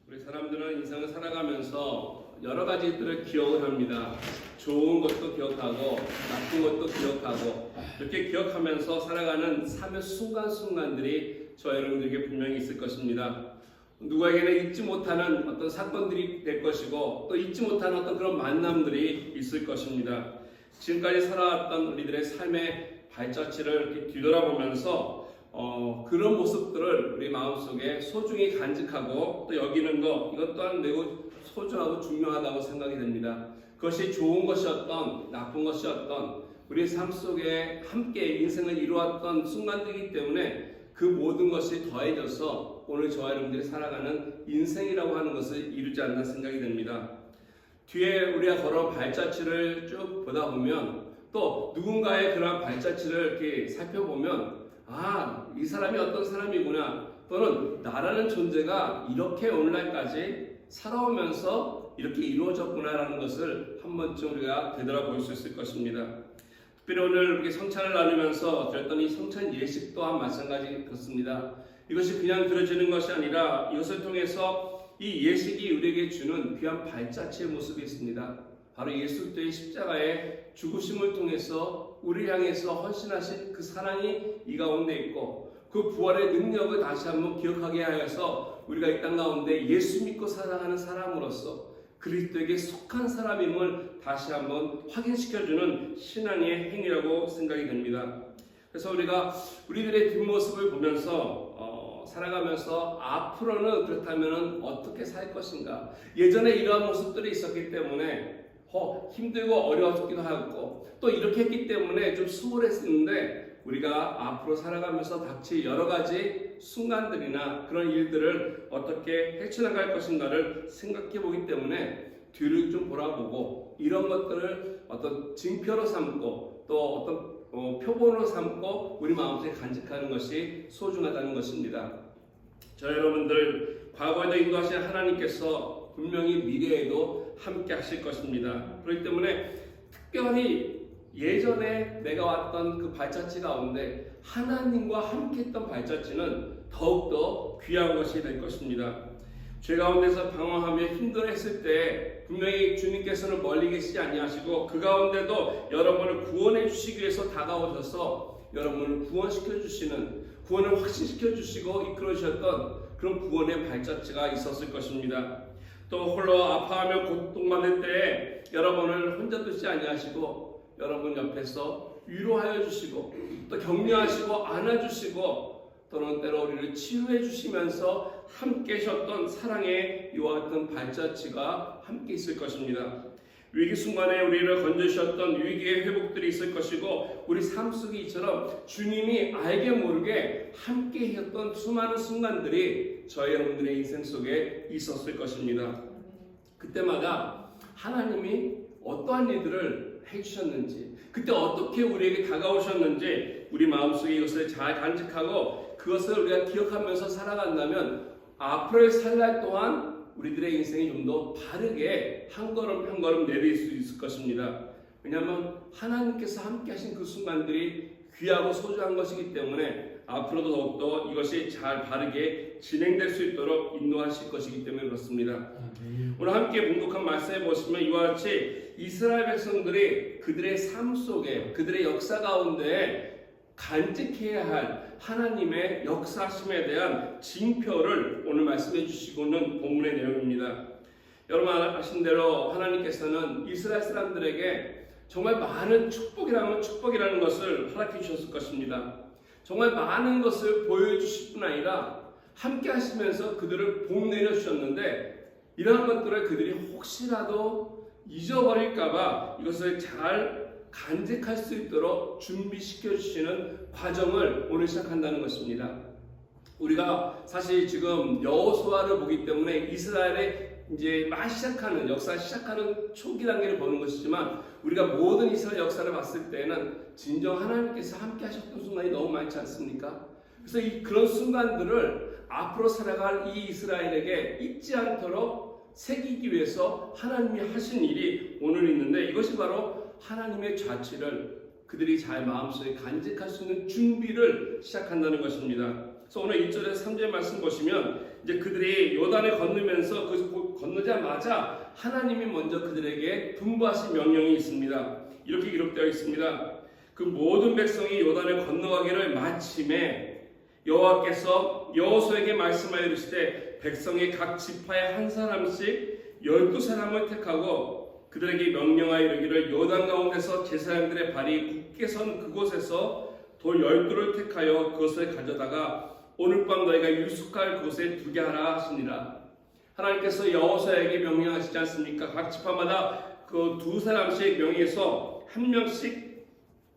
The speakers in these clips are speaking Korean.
우리 사람들은 인생을 살아가면서 여러 가지들을 기억을 합니다. 좋은 것도 기억하고 나쁜 것도 기억하고 이렇게 기억하면서 살아가는 삶의 순간순간들이 저 여러분들에게 분명히 있을 것입니다. 누구에게는 잊지 못하는 어떤 사건들이 될 것이고 또 잊지 못하는 어떤 그런 만남들이 있을 것입니다. 지금까지 살아왔던 우리들의 삶의 발자취를 이렇게 뒤돌아보면서 그런 모습들을 우리 마음속에 소중히 간직하고 또 여기는 것, 이것 또한 매우 소중하고 중요하다고 생각이 됩니다. 그것이 좋은 것이었던 나쁜 것이었던 우리 삶 속에 함께 인생을 이루었던 순간들이기 때문에 그 모든 것이 더해져서 오늘 저와 여러분들이 살아가는 인생이라고 하는 것을 이루지 않나 생각이 됩니다. 뒤에 우리가 걸어온 발자취를 쭉 보다 보면 또 누군가의 그러한 발자취를 이렇게 살펴보면 이 사람이 어떤 사람이구나, 또는 나라는 존재가 이렇게 오늘날까지 살아오면서 이렇게 이루어졌구나라는 것을 한 번쯤 우리가 되돌아볼 수 있을 것입니다. 특별히 오늘 이렇게 성찬을 나누면서 드렸던 이 성찬 예식 또한 마찬가지 그렇습니다. 이것이 그냥 들어지는 것이 아니라 이것을 통해서 이 예식이 우리에게 주는 귀한 발자취의 모습이 있습니다. 바로 예수 그리스도의 십자가의 죽으심을 통해서 우리를 향해서 헌신하신 그 사랑이 이 가운데 있고 그 부활의 능력을 다시 한번 기억하게 하여서 우리가 이 땅 가운데 예수 믿고 살아가는 사람으로서 그리스도에게 속한 사람임을 다시 한번 확인시켜주는 신앙의 행위라고 생각이 됩니다. 그래서 우리가 우리들의 뒷모습을 보면서 살아가면서 앞으로는 그렇다면 어떻게 살 것인가, 예전에 이러한 모습들이 있었기 때문에 힘들고 어려웠기도 하고 또 이렇게 했기 때문에 좀 수월했었는데 우리가 앞으로 살아가면서 닥칠 여러 가지 순간들이나 그런 일들을 어떻게 헤쳐나갈 것인가를 생각해 보기 때문에 뒤를 좀 돌아보고 이런 것들을 어떤 징표로 삼고 또 어떤 표본으로 삼고 우리 마음속에 간직하는 것이 소중하다는 것입니다. 저 여러분들 과거에도 인도하신 하나님께서 분명히 미래에도 함께 하실 것입니다. 그렇기 때문에 특별히 예전에 내가 왔던 그 발자취 가운데 하나님과 함께 했던 발자취는 더욱더 귀한 것이 될 것입니다. 죄 가운데서 방황하며 힘들어했을 때 분명히 주님께서는 멀리 계시지 아니하시고 그 가운데도 여러분을 구원해 주시기 위해서 다가오셔서 여러분을 구원시켜 주시는, 구원을 확신시켜 주시고 이끌어 주셨던 그런 구원의 발자취가 있었을 것입니다. 또 홀로 아파하며 고통받을 때에 여러분을 혼자 두지 아니하시고 여러분 옆에서 위로하여 주시고 또 격려하시고 안아주시고 또는 때로 우리를 치유해 주시면서 함께 하셨던 사랑의 이와 같은 발자취가 함께 있을 것입니다. 위기 순간에 우리를 건져주셨던 위기의 회복들이 있을 것이고 우리 삶 속에 이처럼 주님이 알게 모르게 함께 했던 수많은 순간들이 저희 여러분들의 인생 속에 있었을 것입니다. 그때마다 하나님이 어떠한 일들을 해주셨는지, 그때 어떻게 우리에게 다가오셨는지 우리 마음속에 이것을 잘 간직하고 그것을 우리가 기억하면서 살아간다면 앞으로의 살날 동안 우리들의 인생이 좀 더 바르게 한 걸음 한 걸음 내릴 수 있을 것입니다. 왜냐하면 하나님께서 함께 하신 그 순간들이 귀하고 소중한 것이기 때문에 앞으로도 더욱더 이것이 잘 바르게 진행될 수 있도록 인도하실 것이기 때문에 그렇습니다. 오늘 함께 봉독한 말씀에 보시면 이와 같이 이스라엘 백성들이 그들의 삶 속에 그들의 역사 가운데 간직해야 할 하나님의 역사심에 대한 징표를 오늘 말씀해 주시고는 본문의 내용입니다. 여러분 아신 대로 하나님께서는 이스라엘 사람들에게 정말 많은 축복이라는 것을 허락해 주셨을 것입니다. 정말 많은 것을 보여주실 뿐 아니라 함께 하시면서 그들을 복 내려주셨는데 이러한 것들을 그들이 혹시라도 잊어버릴까봐 이것을 잘 간직할 수 있도록 준비시켜 주시는 과정을 오늘 시작한다는 것입니다. 우리가 사실 지금 여호수아를 보기 때문에 이스라엘의 이제 막 시작하는 역사 시작하는 초기 단계를 보는 것이지만 우리가 모든 이스라엘 역사를 봤을 때는 진정 하나님께서 함께 하셨던 순간이 너무 많지 않습니까? 그래서 그런 순간들을 앞으로 살아갈 이 이스라엘에게 잊지 않도록 새기기 위해서 하나님이 하신 일이 오늘 있는데 이것이 바로 하나님의 자취를 그들이 잘 마음속에 간직할 수 있는 준비를 시작한다는 것입니다. 그래서 오늘 1절에서 3절 말씀 보시면 이제 그들이 요단을 건너면서 그 건너자마자 하나님이 먼저 그들에게 분부하신 명령이 있습니다. 이렇게 기록되어 있습니다. 그 모든 백성이 요단을 건너가기를 마침에 여호와께서 여호수아에게 말씀하여 이르시되 백성의 각 지파에 한 사람씩 12사람을 택하고 그들에게 명령하여 이르기를 요단 가운데서 제사장들의 발이 굳게 선 그곳에서 돌 12를 택하여 그것을 가져다가 오늘 밤 너희가 유숙할 곳에 두게 하라 하시니라. 하나님께서 여호수아에게 명령하시지 않습니까? 각 지파마다 그 두 사람씩 명의해서 한 명씩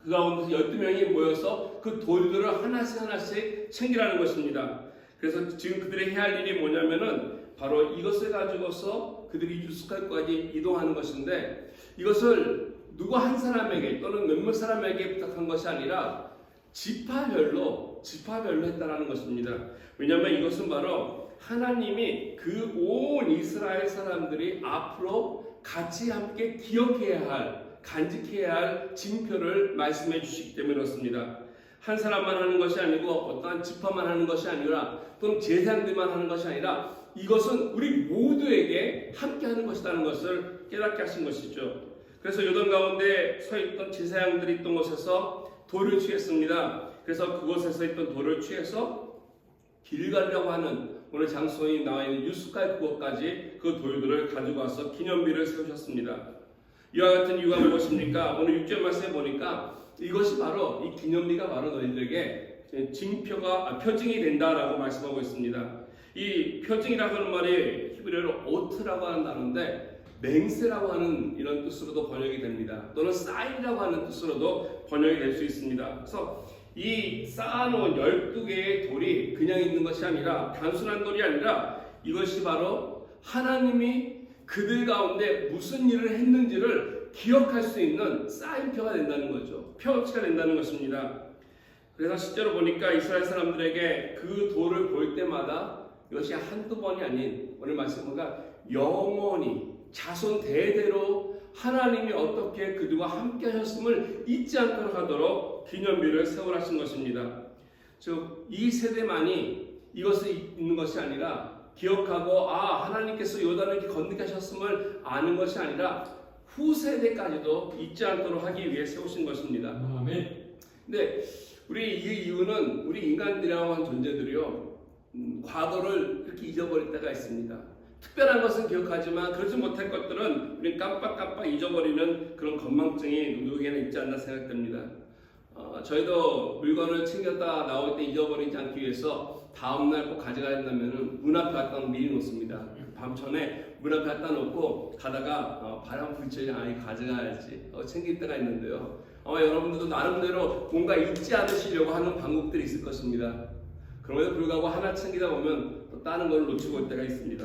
그 가운데서 12명이 모여서 그 돌들을 하나씩 챙기라는 것입니다. 그래서 지금 그들이 해야 할 일이 뭐냐면은 바로 이것을 가지고서 그들이 유숙할 곳까지 이동하는 것인데, 이것을 누구 한 사람에게 또는 몇몇 사람에게 부탁한 것이 아니라 지파별로 했다라는 것입니다. 왜냐하면 이것은 바로 하나님이 그 온 이스라엘 사람들이 앞으로 같이 함께 기억해야 할, 간직해야 할 징표를 말씀해 주시기 때문에 그렇습니다. 한 사람만 하는 것이 아니고 어떠한 지파만 하는 것이 아니라 또는 제사장들만 하는 것이 아니라 이것은 우리 모두에게 함께 하는 것이라는 것을 깨닫게 하신 것이죠. 그래서 요단 가운데 서 있던 제사장들이 있던 곳에서 돌을 취했습니다. 그래서 그곳에서 있던 돌을 취해서 길갈이라고 하는 오늘 장소에 나와 있는 유숙할 그곳까지 그 돌들을 가지고 와서 기념비를 세우셨습니다. 이와 같은 이유가 무엇입니까? 오늘 6절 말씀에 보니까 이것이 바로 이 기념비가 바로 너희들에게 표징이 된다라고 말씀하고 있습니다. 이 표징이라고 하는 말이 히브리어로 오트라고 하는 단어인데 맹세라고 하는 이런 뜻으로도 번역이 됩니다. 또는 사인이라고 하는 뜻으로도 번역이 될 수 있습니다. 그래서 이 쌓아놓은 12개의 돌이 그냥 있는 것이 아니라, 단순한 돌이 아니라 이것이 바로 하나님이 그들 가운데 무슨 일을 했는지를 기억할 수 있는 사인표가 된다는 거죠. 표지가 된다는 것입니다. 그래서 실제로 보니까 이스라엘 사람들에게 그 돌을 볼 때마다 이것이 한두 번이 아닌 오늘 말씀보다 영원히 자손 대대로 하나님이 어떻게 그들과 함께 하셨음을 잊지 않도록 하도록 기념비를 세우라신 것입니다. 즉 이 세대만이 이것을 잊는 것이 아니라 기억하고 하나님께서 요단을 이렇게 건너게 하셨음을 아는 것이 아니라 후세대까지도 잊지 않도록 하기 위해 세우신 것입니다. 아멘. 근데 이 이유는 우리 인간들이라고 하는 존재들이요, 과거를 이렇게 잊어버릴 때가 있습니다. 특별한 것은 기억하지만 그러지 못할 것들은 우리 깜빡깜빡 잊어버리는 그런 건망증이 누구에게나 있지 않나 생각됩니다. 저희도 물건을 챙겼다 나올 때 잊어버리지 않기 위해서 다음날 꼭 가져가야 된다면 문 앞에 갖다 미리 놓습니다. 밤 전에 문 앞에 갖다 놓고 가다가 바람 불처에 이거 가져가야지 챙길 때가 있는데요. 여러분들도 나름대로 뭔가 잊지 않으시려고 하는 방법들이 있을 것입니다. 그럼에도 불구하고 하나 챙기다 보면 또 다른 걸 놓치고 올 때가 있습니다.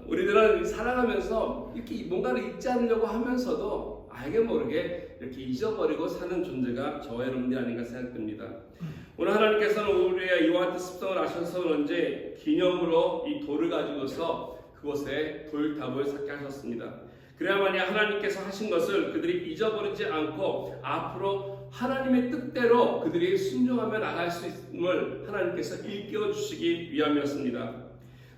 우리들은 살아가면서 이렇게 뭔가를 잊지 않으려고 하면서도 알게 모르게 이렇게 잊어버리고 사는 존재가 저와 여러분들이 아닌가 생각됩니다. 오늘 하나님께서는 우리의 이와 같은 습성을 아셔서 그런지 기념으로 이 돌을 가지고서 그곳에 돌탑을 쌓게 하셨습니다. 그래야만이 하나님께서 하신 것을 그들이 잊어버리지 않고 앞으로 하나님의 뜻대로 그들이 순종하며 나갈 수 있음을 하나님께서 일깨워 주시기 위함이었습니다.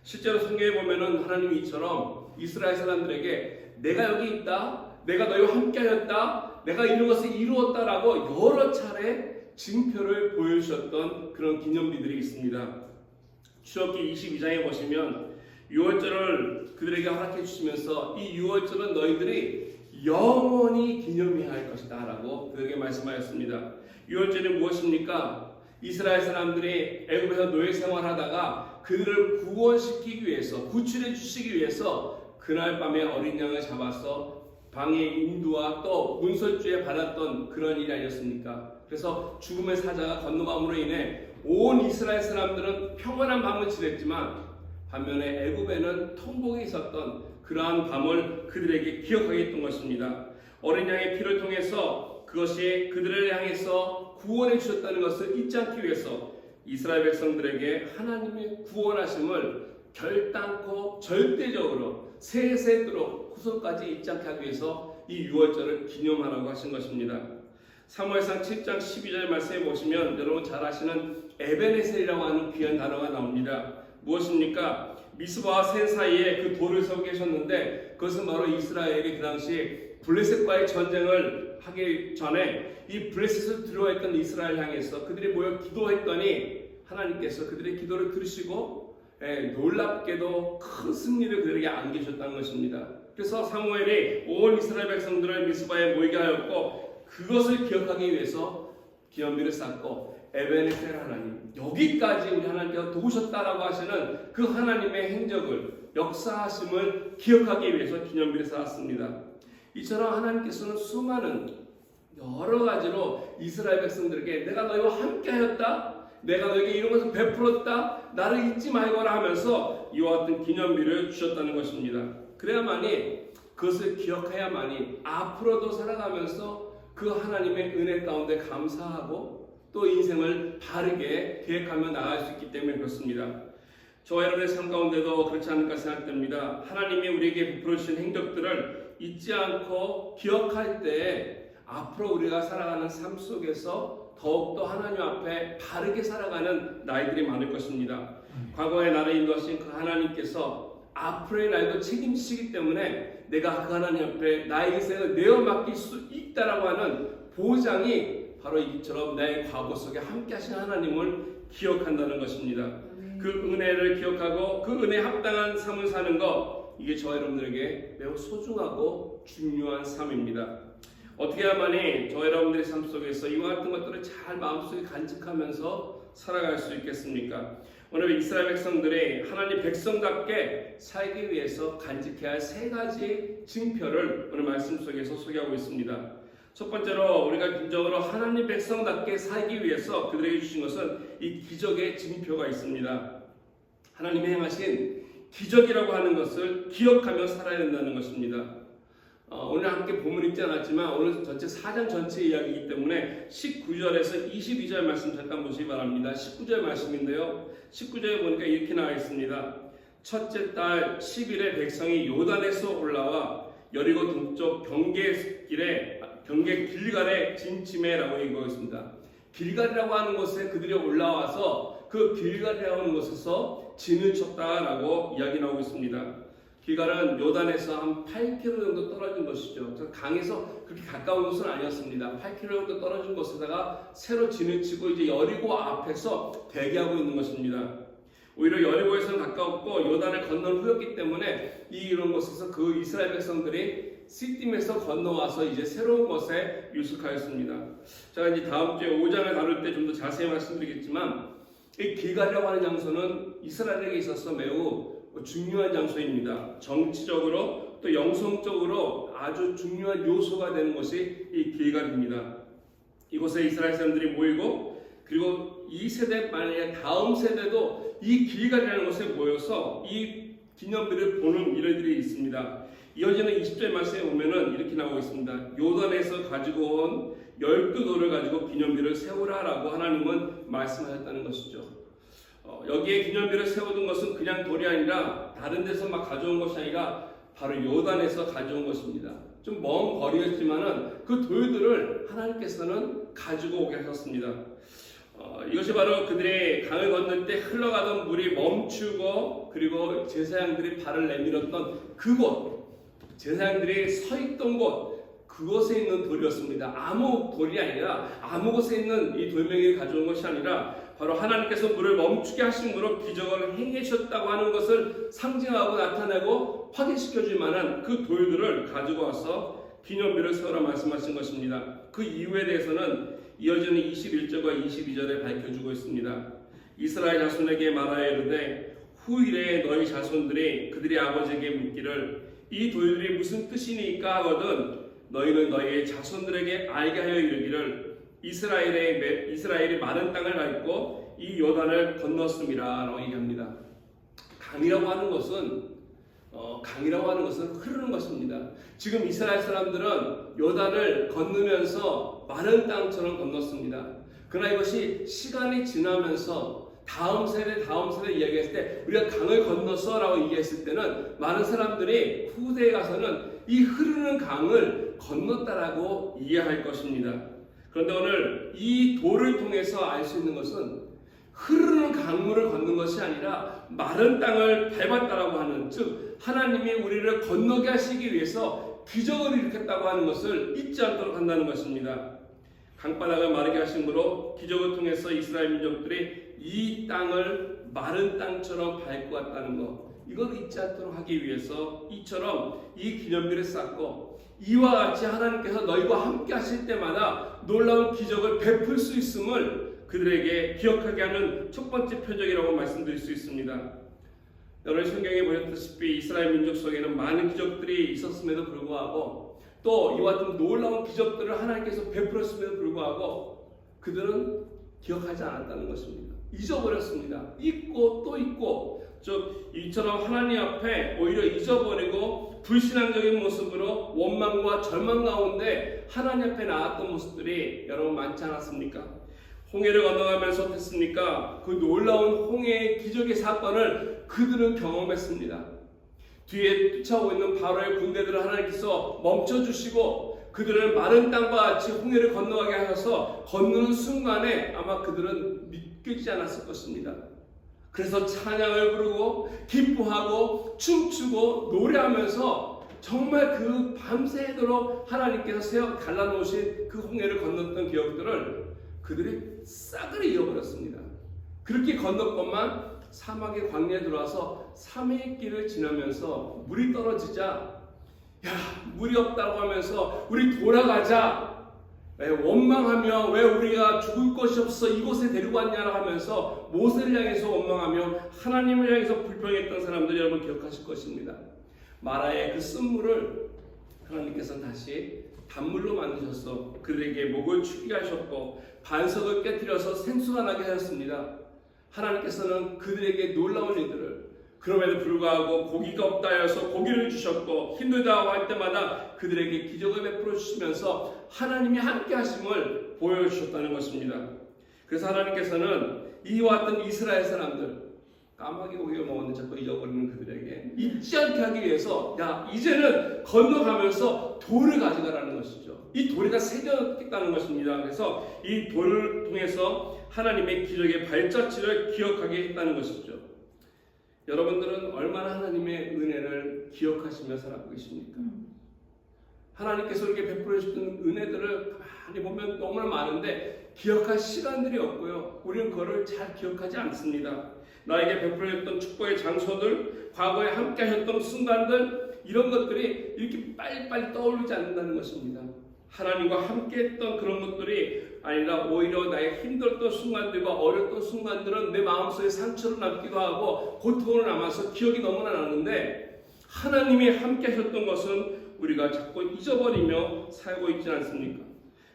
실제로 성경에 보면은 하나님이 이처럼 이스라엘 사람들에게 내가 여기 있다, 내가 너희와 함께하였다, 내가 이런 것을 이루었다라고 여러 차례 징표를 보여주셨던 그런 기념비들이 있습니다. 출애굽기 22장에 보시면 유월절을 그들에게 허락해 주시면서 이 유월절은 너희들이 영원히 기념해야 할 것이다 라고 그들에게 말씀하였습니다. 유월절이 무엇입니까? 이스라엘 사람들이 애굽에서 노예 생활하다가 그들을 구원시키기 위해서, 구출해 주시기 위해서 그날 밤에 어린 양을 잡아서 방해 인도와 또 문설주에 받았던 그런 일이 아니었습니까? 그래서 죽음의 사자가 건너감으로 인해 온 이스라엘 사람들은 평안한 밤을 지냈지만 반면에 애굽에는 통곡이 있었던 그러한 밤을 그들에게 구하게 했던 것입니다. 어린 양의 피를 통해서 그것이 그들을 향해서 구원해 주셨다는 것을 잊지 않기 위해서 이스라엘 백성들에게 하나님의 구원하심을 결단코 절대적으로 세세도록 후손까지 잊지 않게 하기 위해서 이 유월절을 기념하라고 하신 것입니다. 사무엘상 7장 12절 말씀에 보시면 여러분 잘 아시는 에베네셀이라고 하는 귀한 단어가 나옵니다. 무엇입니까? 미스바와 센 사이에 그 돌을 세우고 계셨는데 그것은 바로 이스라엘이 그 당시 블레셋과의 전쟁을 하기 전에 이 블레셋을 두려워했던 이스라엘 향해서 그들이 모여 기도했더니 하나님께서 그들의 기도를 들으시고 놀랍게도 큰 승리를 그들에게 안기셨다는 것입니다. 그래서 사무엘이 온 이스라엘 백성들을 미스바에 모이게 하였고 그것을 기억하기 위해서 기념비를 쌓고 에베네셀 하나님, 여기까지 우리 하나님께서 도우셨다라고 하시는 그 하나님의 행적을, 역사하심을 기억하기 위해서 기념비를 쌓았습니다. 이처럼 하나님께서는 수많은 여러 가지로 이스라엘 백성들에게 내가 너희와 함께하였다, 내가 너에게 이런 것을 베풀었다, 나를 잊지 말거라 하면서 이와 같은 기념비를 주셨다는 것입니다. 그래야만이, 그것을 기억해야만이 앞으로도 살아가면서 그 하나님의 은혜 가운데 감사하고 또 인생을 바르게 계획하며 나아갈 수 있기 때문에 그렇습니다. 저와 여러분의 삶 가운데도 그렇지 않을까 생각됩니다. 하나님이 우리에게 베풀어 주신 행적들을 잊지 않고 기억할 때 앞으로 우리가 살아가는 삶 속에서 더욱더 하나님 앞에 바르게 살아가는 나이들이 많을 것입니다. 과거에 나를 인도하신 그 하나님께서 앞으로의 날도 책임지시기 때문에 내가 그 하나님 앞에 나의 인생을 내어 맡길 수 있다라고 하는 보장이 바로 이처럼 내 과거 속에 함께 하신 하나님을 기억한다는 것입니다. 그 은혜를 기억하고 그 은혜에 합당한 삶을 사는 것, 이게 저와 여러분들에게 매우 소중하고 중요한 삶입니다. 어떻게 해야만이 저와 여러분들의 삶 속에서 이와 같은 것들을 잘 마음속에 간직하면서 살아갈 수 있겠습니까? 오늘 이스라엘 백성들이 하나님 백성답게 살기 위해서 간직해야 할 세 가지 징표를 오늘 말씀 속에서 소개하고 있습니다. 첫 번째로 우리가 기적으로 하나님 백성답게 살기 위해서 그들에게 주신 것은 이 기적의 징표가 있습니다. 하나님이 행하신 기적이라고 하는 것을 기억하며 살아야 된다는 것입니다. 오늘 함께 본문 읽지 않았지만 오늘 전체 4장 전체 이야기이기 때문에 19절에서 22절 말씀 잠깐 보시기 바랍니다. 19절 말씀인데요. 19절에 보니까 이렇게 나와 있습니다. 첫째 달 10일에 백성이 요단에서 올라와 여리고 동쪽 경계 길갈에 진침해라고 얘기하고 있습니다. 길갈이라고 하는 곳에 그들이 올라와서 그 길갈이라고 하는 곳에서 진을 쳤다라고 이야기 나오고 있습니다. 길갈은 요단에서 한 8km 정도 떨어진 것이죠. 강에서 그렇게 가까운 곳은 아니었습니다. 8km 정도 떨어진 곳에다가 새로 진을 치고 이제 여리고 앞에서 대기하고 있는 것입니다. 오히려 여리고에서는 가까웠고 요단을 건넌 후였기 때문에 이런 곳에서 그 이스라엘 백성들이 시딤에서 건너와서 이제 새로운 것에 유숙하였습니다. 제가 이제 다음 주에 5장을 다룰 때 좀 더 자세히 말씀드리겠지만 이 길갈이라고 하는 장소는 이스라엘에게 있어서 매우 중요한 장소입니다. 정치적으로 또 영성적으로 아주 중요한 요소가 되는 것이 이 길갈입니다. 이곳에 이스라엘 사람들이 모이고 그리고 이 세대 만약에 다음 세대도 이 길갈이라는 곳에 모여서 이 기념비를 보는 일들이 있습니다. 이어지는 20절 말씀에 보면은 이렇게 나오고 있습니다. 요단에서 가지고 온 12돌을 가지고 기념비를 세우라라고 하나님은 말씀하셨다는 것이죠. 여기에 기념비를 세워둔 것은 그냥 돌이 아니라 다른 데서 막 가져온 것이 아니라 바로 요단에서 가져온 것입니다. 좀 먼 거리였지만은 그 돌들을 하나님께서는 가지고 오게 하셨습니다. 이것이 바로 그들의 강을 건널 때 흘러가던 물이 멈추고 그리고 제사장들이 발을 내밀었던 그곳, 제사장들이 서 있던 곳, 그곳에 있는 돌이었습니다. 아무 돌이 아니라 아무 곳에 있는 이 돌멩이를 가져온 것이 아니라 바로 하나님께서 물을 멈추게 하심으로 기적을 행하셨다고 하는 것을 상징하고 나타내고 확인시켜줄 만한 그 돌들을 가지고 와서 기념비를 세우라 말씀하신 것입니다. 그 이유에 대해서는 이어지는 21절과 22절에 밝혀주고 있습니다. 이스라엘 자손에게 말하여 이르되 후일에 너희 자손들이 그들의 아버지에게 묻기를 이 돌들이 무슨 뜻이니까 하거든 너희는 너희의 자손들에게 알게 하여 이르기를 이스라엘이 많은 땅을 밟고 이 요단을 건넜음이라 라고 얘기합니다. 강이라고 하는 것은 흐르는 것입니다. 지금 이스라엘 사람들은 요단을 건너면서 마른 땅처럼 건넜습니다. 그러나 이것이 시간이 지나면서 다음 세대 이야기했을 때 우리가 강을 건넜어 라고 얘기했을 때는 많은 사람들이 후대에 가서는 이 흐르는 강을 건넜다라고 이해할 것입니다. 그런데 오늘 이 돌을 통해서 알 수 있는 것은 흐르는 강물을 걷는 것이 아니라 마른 땅을 밟았다라고 하는, 즉 하나님이 우리를 건너게 하시기 위해서 기적을 일으켰다고 하는 것을 잊지 않도록 한다는 것입니다. 강바닥을 마르게 하심으로 기적을 통해서 이스라엘 민족들이 이 땅을 마른 땅처럼 밟고 갔다는 것, 이걸 잊지 않도록 하기 위해서 이처럼 이 기념비를 쌓고, 이와 같이 하나님께서 너희와 함께 하실 때마다 놀라운 기적을 베풀 수 있음을 그들에게 기억하게 하는 첫 번째 표적이라고 말씀드릴 수 있습니다. 여러분 성경에 보셨다시피 이스라엘 민족 속에는 많은 기적들이 있었음에도 불구하고, 또 이와 같은 놀라운 기적들을 하나님께서 베풀었음에도 불구하고 그들은 기억하지 않았다는 것입니다. 잊어버렸습니다. 잊고 또 잊고, 이처럼 하나님 앞에 오히려 잊어버리고 불신앙적인 모습으로 원망과 절망 가운데 하나님 앞에 나왔던 모습들이 여러분 많지 않았습니까? 홍해를 건너가면서 어땠습니까? 그 놀라운 홍해의 기적의 사건을 그들은 경험했습니다. 뒤에 쫓아오고 있는 바로의 군대들을 하나님께서 멈춰주시고 그들을 마른 땅과 같이 홍해를 건너가게 하셔서 건너는 순간에 아마 그들은 믿기지 않았을 것입니다. 그래서 찬양을 부르고 기뻐하고 춤추고 노래하면서 정말 그 밤새도록 하나님께서 갈라놓으신 그 홍해를 건넜던 기억들을 그들이 싸그리 잃어버렸습니다. 그렇게 건넜건만 사막의 광야에 들어와서 3일 길을 지나면서 물이 떨어지자, 야, 물이 없다고 하면서 우리 돌아가자, 왜 원망하며 왜 우리가 죽을 것이 없어 이곳에 데리고 왔냐라고 하면서 모세를 향해서 원망하며 하나님을 향해서 불평했던 사람들 여러분 기억하실 것입니다. 마라의 그 쓴물을 하나님께서 다시 단물로 만드셔서 그들에게 목을 축이게 하셨고 반석을 깨뜨려서 생수가 나게 하셨습니다. 하나님께서는 그들에게 놀라운 일들을, 그럼에도 불구하고 고기가 없다 해서 고기를 주셨고 힘들다고 할 때마다 그들에게 기적을 베풀어 주시면서 하나님이 함께 하심을 보여주셨다는 것입니다. 그래서 하나님께서는 이와 같은 이스라엘 사람들, 까마귀 고기를 먹었는데 자꾸 잊어버리는 그들에게 잊지 않게 하기 위해서, 야, 이제는 건너가면서 돌을 가져가라는 것이죠. 이 돌에다 새겨놓겠다는 것입니다. 그래서 이 돌을 통해서 하나님의 기적의 발자취를 기억하게 했다는 것이죠. 여러분들은 얼마나 하나님의 은혜를 기억하시며 살아가고 계십니까? 하나님께서 이렇게 베풀어 주신 은혜들을 가만히 보면 너무나 많은데 기억할 시간들이 없고요. 우리는 그거를 잘 기억하지 않습니다. 나에게 베풀어 줬던 축복의 장소들, 과거에 함께 하셨던 순간들, 이런 것들이 이렇게 빨리빨리 떠오르지 않는다는 것입니다. 하나님과 함께 했던 그런 것들이 아니라 오히려 나의 힘들었던 순간들과 어렸던 순간들은 내 마음속에 상처를 남기도 하고 고통을 남아서 기억이 너무나 나는데, 하나님이 함께 하셨던 것은 우리가 자꾸 잊어버리며 살고 있지 않습니까?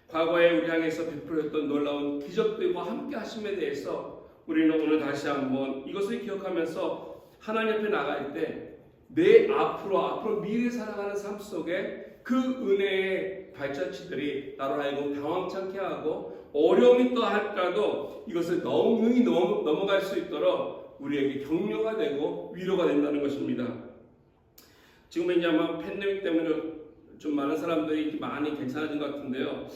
과거에 우리 향해서 베풀었던 놀라운 기적들과 함께 하심에 대해서 우리는 오늘 다시 한번 이것을 기억하면서 하나님 앞에 나갈 때 내 앞으로 미래 살아가는 삶 속에 그 은혜의 발자취들이 나로 하여금 당황치 않게 하고 어려움이 또 할지라도 이것을 능히 넘어갈 수 있도록 우리에게 격려가 되고 위로가 된다는 것입니다. 지금 이제 아마 팬데믹 때문에 좀 많은 사람들이 많이 괜찮아진 것 같은데요.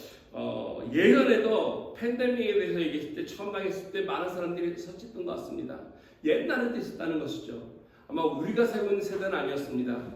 예전에도 팬데믹에 대해서 얘기했을 때, 처음 당했을 때 많은 사람들이 서쳤던 것 같습니다. 옛날에도 있었다는 것이죠. 아마 우리가 살고 있는 세대는 아니었습니다.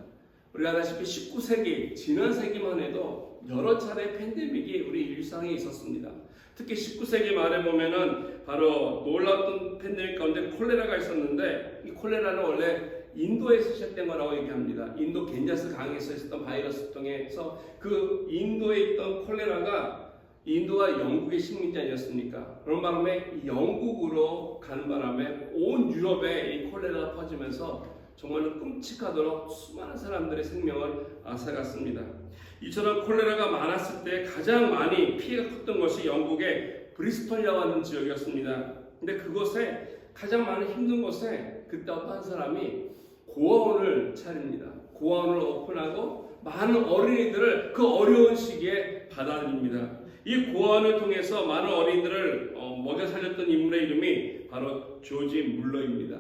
우리가 아다시피 19세기, 지난 세기만 해도 여러 차례 팬데믹이 우리 일상에 있었습니다. 특히 19세기 말에 보면은 바로 놀라웠던 팬데믹 가운데 콜레라가 있었는데, 이 콜레라는 원래 인도에서 시작된 거라고 얘기합니다. 인도 겐자스 강에서 있었던 바이러스 통해서 그 인도에 있던 콜레라가, 인도가 영국의 식민지 아니었습니까? 그런 바람에 영국으로 가는 바람에 온 유럽에 이 콜레라가 퍼지면서 정말로 끔찍하도록 수많은 사람들의 생명을 앗아갔습니다. 이처럼 콜레라가 많았을 때 가장 많이 피해가 컸던 것이 영국의 브리스톨이라고 하는 지역이었습니다. 근데 그곳에 가장 많은 힘든 곳에 그때 어떤 사람이 고아원을 차립니다. 고아원을 오픈하고 많은 어린이들을 그 어려운 시기에 받아들입니다. 이 고아원을 통해서 많은 어린이들을 먹여 살렸던 인물의 이름이 바로 조지 물러입니다.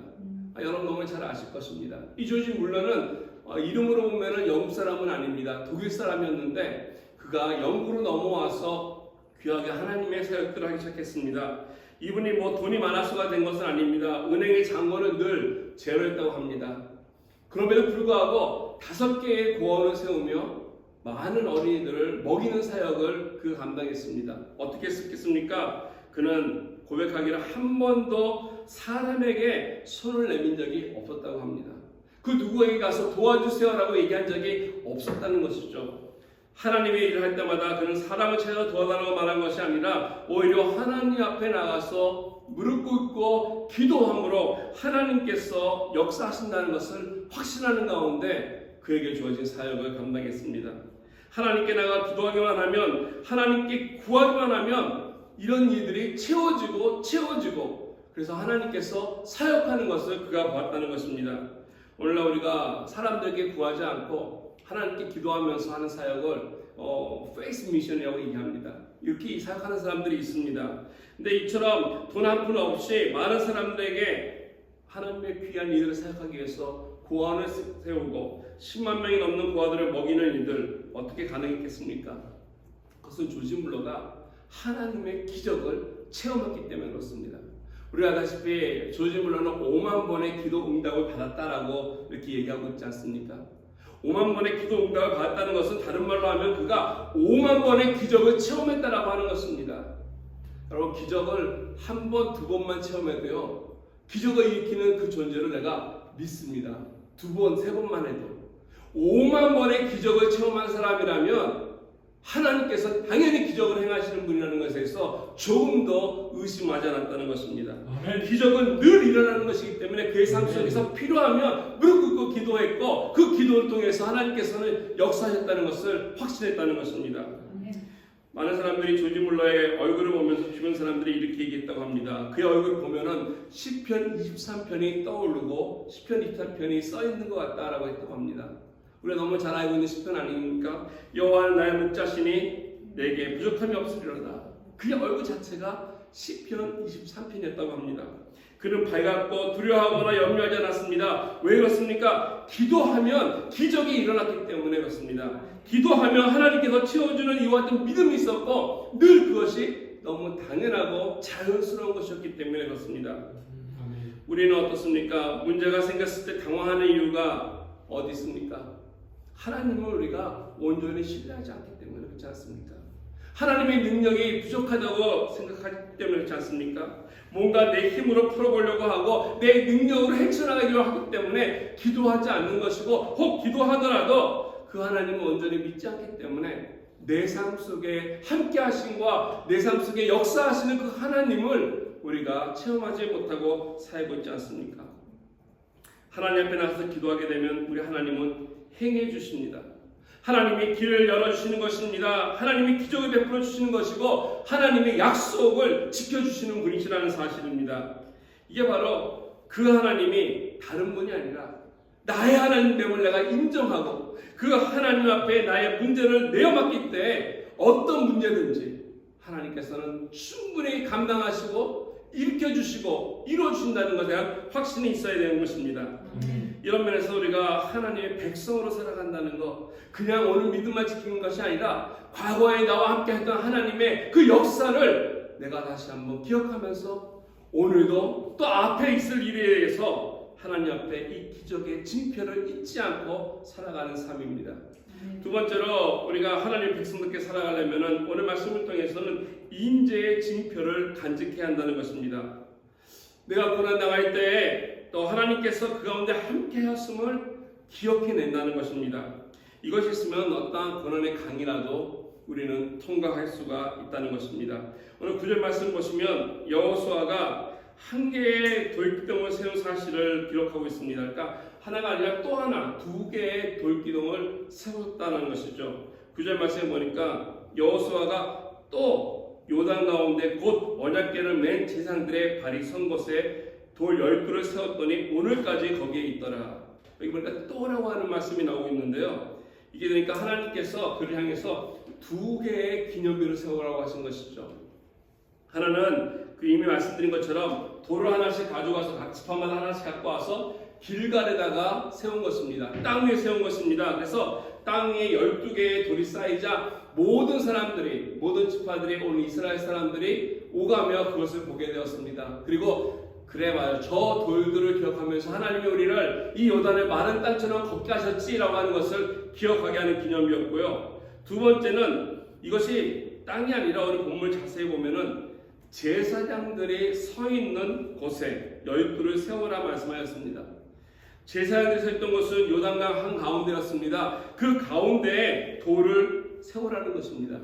여러분 너무 잘 아실 것입니다. 이 조지 물러는 이름으로 보면 영국 사람은 아닙니다. 독일 사람이었는데 그가 영국으로 넘어와서 귀하게 하나님의 사역들을 하기 시작했습니다. 이분이 뭐 돈이 많아서가 된 것은 아닙니다. 은행의 잔고는 늘 제로였다고 합니다. 그럼에도 불구하고 5개의 고아원을 세우며 많은 어린이들을 먹이는 사역을 그 감당했습니다. 어떻게 했겠습니까? 그는 고백하기를 한 번도 사람에게 손을 내민 적이 없었다고 합니다. 그 누구에게 가서 도와주세요라고 얘기한 적이 없었다는 것이죠. 하나님의 일을 할 때마다 그는 사람을 찾아 도와달라고 말한 것이 아니라 오히려 하나님 앞에 나가서 무릎 꿇고 기도함으로 하나님께서 역사하신다는 것을 확신하는 가운데 그에게 주어진 사역을 감당했습니다. 하나님께 나가 기도하기만 하면, 하나님께 구하기만 하면 이런 일들이 채워지고 그래서 하나님께서 사역하는 것을 그가 보았다는 것입니다. 오늘날 우리가 사람들에게 구하지 않고 하나님께 기도하면서 하는 사역을 페이스 미션이라고 얘기합니다. 이렇게 사역하는 사람들이 있습니다. 근데 이처럼 돈 한 푼 없이 많은 사람들에게 하나님의 귀한 일을 사역하기 위해서 고아원을 세우고 10만 명이 넘는 고아들을 먹이는 일들 어떻게 가능했겠습니까? 그것은 조지 물러가 하나님의 기적을 체험했기 때문에 그렇습니다. 우리가 아다시피 조지 물러는 5만 번의 기도 응답을 받았다라고 이렇게 얘기하고 있지 않습니까? 5만 번의 기도 응답을 받았다는 것은 다른 말로 하면 그가 5만 번의 기적을 체험했다라고 하는 것입니다. 여러분, 기적을 한 번, 두 번만 체험해도요, 기적을 일으키는 그 존재를 내가 믿습니다. 두 번, 세 번만 해도 5만 번의 기적을 체험한 사람이라면 하나님께서 당연히 기적을 행하시는 분이라는 것에서 조금 더 의심하지 않았다는 것입니다. 아멘. 기적은 늘 일어나는 것이기 때문에 그의 삶 속에서 필요하면 무릎 꿇고 기도했고 그 기도를 통해서 하나님께서는 역사하셨다는 것을 확신했다는 것입니다. 아멘. 많은 사람들이 조지 물러의 얼굴을 보면서 주변 사람들이 이렇게 얘기했다고 합니다. 그의 얼굴을 보면은 시편 23편이 떠오르고 시편 24편이 써있는 것 같다라고 했다고 합니다. 우리가 너무 잘 알고 있는 시편 아닙니까? 여호와는 나의 목자시니 내게 부족함이 없으리로다. 그의 얼굴 자체가 시편 23편이었다고 합니다. 그는 밝았고 두려워하거나 염려하지 않았습니다. 왜 그렇습니까? 기도하면 기적이 일어났기 때문에 그렇습니다. 기도하면 하나님께서 채워주는 이와 같은 믿음이 있었고 늘 그것이 너무 당연하고 자연스러운 것이었기 때문에 그렇습니다. 우리는 어떻습니까? 문제가 생겼을 때 당황하는 이유가 어디 있습니까? 하나님을 우리가 온전히 신뢰하지 않기 때문에 그렇지 않습니까? 하나님의 능력이 부족하다고 생각하기 때문에 그렇지 않습니까? 뭔가 내 힘으로 풀어보려고 하고 내 능력으로 헤쳐나가려고 하기 때문에 기도하지 않는 것이고 혹 기도하더라도 그 하나님을 온전히 믿지 않기 때문에 내 삶 속에 함께 하심과 내 삶 속에 역사하시는 그 하나님을 우리가 체험하지 못하고 살고 있지 않습니까? 하나님 앞에 나가서 기도하게 되면 우리 하나님은 행해 주십니다. 하나님이 길을 열어주시는 것입니다. 하나님이 기적을 베풀어 주시는 것이고 하나님의 약속을 지켜주시는 분이시라는 사실입니다. 이게 바로 그 하나님이 다른 분이 아니라 나의 하나님됨을 내가 인정하고 그 하나님 앞에 나의 문제를 내어맡길 때 어떤 문제든지 하나님께서는 충분히 감당하시고 일으켜주시고 이루어주신다는 것에 대한 확신이 있어야 되는 것입니다. 이런 면에서 우리가 하나님의 백성으로 살아간다는 것, 그냥 오늘 믿음만 지키는 것이 아니라 과거에 나와 함께 했던 하나님의 그 역사를 내가 다시 한번 기억하면서 오늘도 또 앞에 있을 일에 대해서 하나님 앞에 이 기적의 징표를 잊지 않고 살아가는 삶입니다. 두 번째로 우리가 하나님의 백성답게 살아가려면 오늘 말씀을 통해서는 인재의 징표를 간직해야 한다는 것입니다. 내가 고난당할 때에 또 하나님께서 그 가운데 함께 하셨음을 기억해낸다는 것입니다. 이것이 있으면 어떠한 고난의 강이라도 우리는 통과할 수가 있다는 것입니다. 오늘 9절 말씀 보시면 여호수아가 한 개의 돌기둥을 세운 사실을 기록하고 있습니다. 그러니까 하나가 아니라 또 하나, 2개의 돌기둥을 세웠다는 것이죠. 9절 말씀에 보니까 여호수아가 또 요단 가운데 곧 언약궤를 맨 제사장들의 발이 선 곳에 돌 10그릇을 세웠더니 오늘까지 거기에 있더라. 여기 보니까 또라고 하는 말씀이 나오고 있는데요. 이게 그러니까 하나님께서 그를 향해서 2개의 기념비를 세우라고 하신 것이죠. 하나는 그 이미 말씀드린 것처럼 돌을 하나씩 가져가서 각 지파마다 하나씩 갖고 와서 길갈에다가 세운 것입니다. 땅 위에 세운 것입니다. 그래서 땅 위에 12개의 돌이 쌓이자 모든 사람들이, 모든 지파들이, 온 이스라엘 사람들이 오가며 그것을 보게 되었습니다. 그리고 그래 맞아요. 저 돌들을 기억하면서 하나님이 우리를 이 요단을 마른 땅처럼 걷게 하셨지라고 하는 것을 기억하게 하는 기념이었고요. 두 번째는 이것이 땅이 아니라 오늘 본문을 자세히 보면은 제사장들이 서 있는 곳에 열두를 세우라 말씀하였습니다. 제사장들이 서 있던 곳은 요단강 한가운데였습니다. 그 가운데에 돌을 세우라는 것입니다.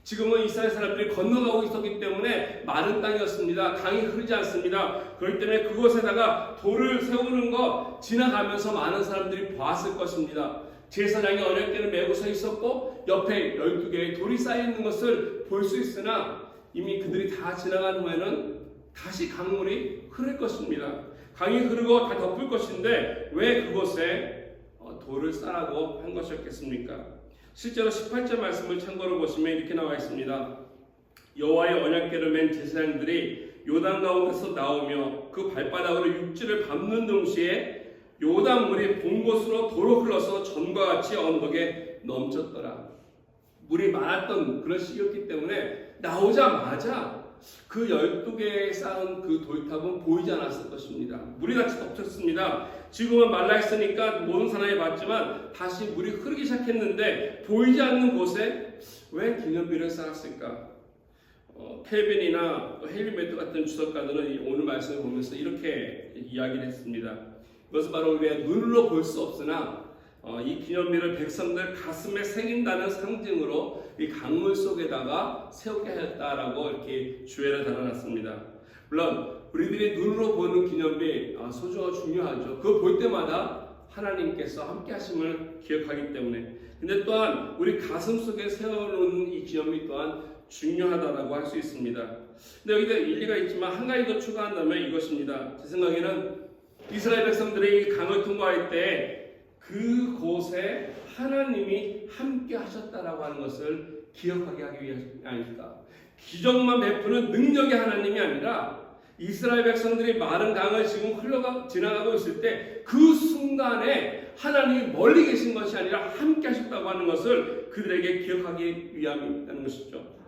지금은 이스라엘 사람들이 건너가고 있었기 때문에 마른 땅이었습니다. 강이 흐르지 않습니다. 그렇기 때문에 그곳에다가 돌을 세우는 거 지나가면서 많은 사람들이 보았을 것입니다. 제사장이 어렵게는 메고 서 있었고 옆에 12개의 돌이 쌓여있는 것을 볼 수 있으나 이미 그들이 다 지나간 후에는 다시 강물이 흐를 것입니다. 강이 흐르고 다 덮을 것인데 왜 그곳에 돌을 쌓라고 한 것이었겠습니까? 실제로 18절 말씀을 참고로 보시면 이렇게 나와 있습니다. 여호와의 언약궤를 맨 제사장들이 요단 가운데서 나오며 그 발바닥으로 육지를 밟는 동시에 요단물이 본 곳으로 도로 흘러서 전과 같이 언덕에 넘쳤더라. 물이 많았던 그런 시기였기 때문에 나오자마자 그 12개에 쌓은 그 돌탑은 보이지 않았을 것입니다. 물이 같이 덮쳤습니다. 지금은 말라있으니까 모든 사람이 봤지만 다시 물이 흐르기 시작했는데 보이지 않는 곳에 왜 기념비를 쌓았을까? 켈빈이나 헤일리 매트 같은 주석가들은 오늘 말씀을 보면서 이렇게 이야기를 했습니다. 이것은 바로 우리가 눈으로 볼 수 없으나 이 기념비를 백성들 가슴에 새긴다는 상징으로 이 강물 속에다가 세우게 하였다라고 이렇게 주회를 달아놨습니다. 물론 우리들이 눈으로 보는 기념비 소중하고 중요하죠. 그거 볼 때마다 하나님께서 함께 하심을 기억하기 때문에. 근데 또한 우리 가슴 속에 세워놓은 이 기념비 또한 중요하다라고 할 수 있습니다. 근데 여기다 일리가 있지만 한 가지 더 추가한다면 이것입니다. 제 생각에는 이스라엘 백성들이 이 강을 통과할 때 그곳에 하나님이 함께 하셨다라고 하는 것을 기억하게 하기 위해서 아닐까. 기적만 베푸는 능력의 하나님이 아니라 이스라엘 백성들이 마른 강을 지금 지나가고 있을 때 그 순간에 하나님이 멀리 계신 것이 아니라 함께 하셨다고 하는 것을 그들에게 기억하기 위함이라는 것이죠.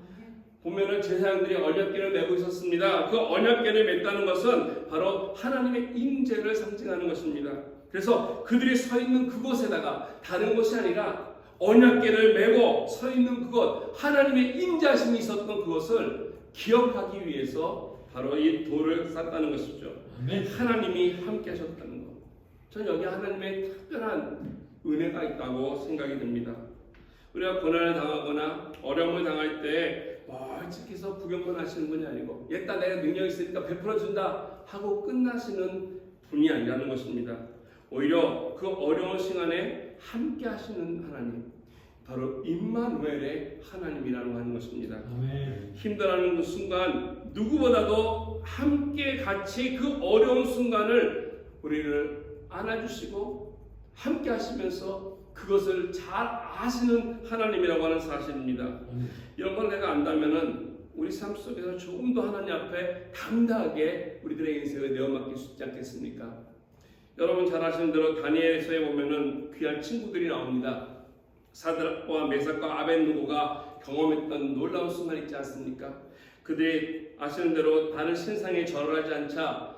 보면은 제사장들이 언약궤를 메고 있었습니다. 그 언약궤를 맸다는 것은 바로 하나님의 임재를 상징하는 것입니다. 그래서 그들이 서 있는 그곳에다가 다른 곳이 아니라 언약궤를 메고 서 있는 그곳, 하나님의 임재하심이 있었던 그것을 기억하기 위해서 바로 이 돌을 쌓았다는 것이죠. 아멘. 하나님이 함께 하셨다는 것. 전 여기 하나님의 특별한 은혜가 있다고 생각이 듭니다. 우리가 고난을 당하거나 어려움을 당할 때 멀찍해서 구경만 하시는 분이 아니고 일단 내가 능력이 있으니까 베풀어준다 하고 끝나시는 분이 아니라는 것입니다. 오히려 그 어려운 시간에 함께 하시는 하나님, 바로 임마누엘의 하나님이라고 하는 것입니다. 아멘. 힘들어하는 그 순간 누구보다도 함께 같이 그 어려운 순간을 우리를 안아주시고 함께 하시면서 그것을 잘 아시는 하나님이라고 하는 사실입니다. 이런 걸 내가 안다면은 우리 삶 속에서 조금 더 하나님 앞에 당당하게 우리들의 인생을 내어맡길 수 있지 않겠습니까? 여러분 잘 아시는 대로 다니엘서에 보면은 귀한 친구들이 나옵니다. 사드락과 메삭과 아벳느고가 경험했던 놀라운 순간 있지 않습니까? 그들이 아시는 대로 다른 신상에 절을 하지 않자